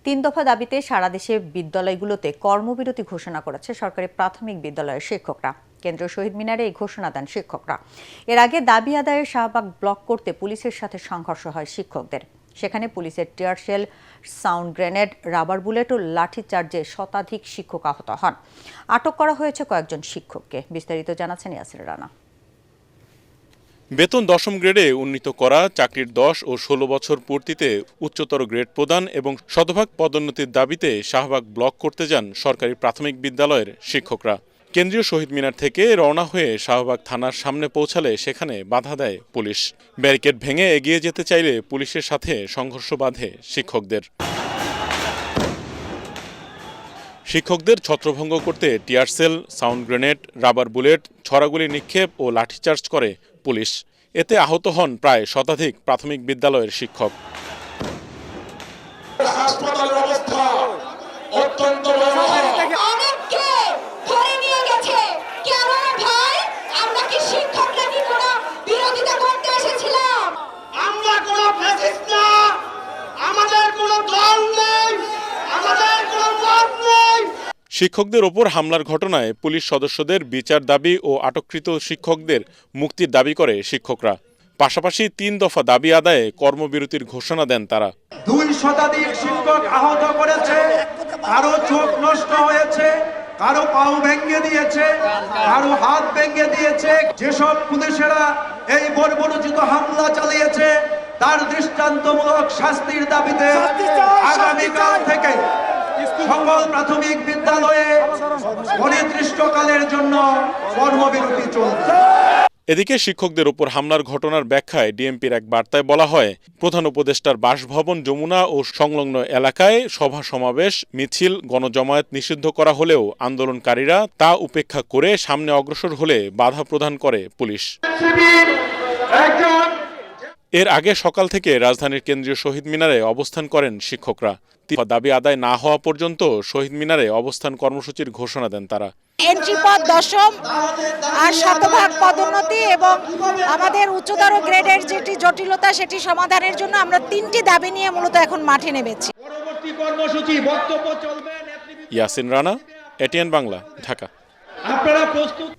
তিন দফা দাবিতে সারা দেশে বিদ্যালয়গুলোতে কর্মবিরতি ঘোষণা করেছে সরকারি প্রাথমিক বিদ্যালয়ের শিক্ষকরা। কেন্দ্রীয় শহীদ মিনারে এই ঘোষণা দেন শিক্ষকরা। এর আগে দাবি আদায়ে শাহবাগ ব্লক করতে পুলিশের সাথে সংঘর্ষ হয় শিক্ষকদের। সেখানে পুলিশের tear shell, sound grenade, rubber bullet ও লাঠিচার্জে শতাধিক শিক্ষক আহত হন। আটক করা হয়েছে কয়েকজন শিক্ষককে। বিস্তারিত জানাচ্ছেন ইয়াসির রানা। বেতন 10ম গ্রেডে উন্নীত করা, চাকরির 10 ও 16 বছর পূর্তিতে উচ্চতর গ্রেড প্রদান এবং শতভাগ পদোন্নতির দাবিতে শাহবাগ ব্লক করতে যান সরকারি প্রাথমিক বিদ্যালয়ের শিক্ষকরা। কেন্দ্রীয় শহীদ মিনার থেকে রওনা হয়ে শাহবাগ থানার সামনে পৌঁছালে সেখানে বাধা দেয় পুলিশ। ব্যারিকেড ভেঙে এগিয়ে যেতে চাইলে পুলিশের সাথে সংঘর্ষ বাধে শিক্ষকদের। শিক্ষকদের ছত্রভঙ্গ করতে tear shell, sound grenade, rubber bullet, ছড়াগুলি নিক্ষেপ ও লাঠিচার্জ করে পুলিশ। এতে আহত হন প্রায় শতাধিক প্রাথমিক বিদ্যালয়ের শিক্ষক। হাসপাতালের অবস্থা অত্যন্ত আমরা কোনো ফ্যাসিস্ট না, আমাদের কোনো দল নেই, আমাদের কোনো মত নেই। শিক্ষকদের ওপর হামলার ঘটনায় পুলিশ সদস্যদের বিচার দাবি ও আটককৃত শিক্ষকদের মুক্তির দাবি করে শিক্ষকরা। পাশাপাশি 3 দফা দাবি আদায়ে কর্মবিরতির ঘোষণা দেন তারা। 2 শতাধিক শিক্ষক আহত করেছে, কারো চোখ নষ্ট হয়েছে, কারো পাও ভেঙে দিয়েছে, কারো হাত ভেঙে দিয়েছে। যেসব পুলিশেরা এই বর্বরোচিত হামলা চালিয়েছে তার দৃষ্টান্তমূলক শাস্তির দাবিতে আগামীকাল থেকে সকল প্রাথমিক বিদ্যালয়ে অনির্দিষ্টকালের জন্য কর্মবিরতি চলবে। এদিকে শিক্ষকদের উপর হামলার ঘটনার ব্যাখ্যায় ডিএমপির এক বার্তায় বলা হয়, প্রধান উপদেষ্টার বাসভবন যমুনা ও সংলগ্ন এলাকায় সভা সমাবেশ, মিছিল, গণজমায়েত নিষিদ্ধ করা হলেও আন্দোলনকারীরা তা উপেক্ষা করে সামনে অগ্রসর হলে বাধা প্রদান করে পুলিশ। এর আগে সকাল থেকে রাজধানীর কেন্দ্রীয় শহীদ মিনারে অবস্থান করেন শিক্ষকরা। দাবি আদায় না হওয়া পর্যন্ত শহীদ মিনারে অবস্থান কর্মসূচির ঘোষণা দেন তারা। এন্ট্রি পদ 10ম আর শতভাগ পদোন্নতি এবং আমাদের উচ্চতর গ্রেডের যেটি জটিলতা সেটি সমাধানের জন্য আমরা 3টি দাবি নিয়ে মূলত এখন মাঠে নেমেছি। পরবর্তী কর্মসূচি বক্তব্য চলবে। ইয়াসিন রানা, এটিএন বাংলা, ঢাকা। আপনারা প্রস্তুত?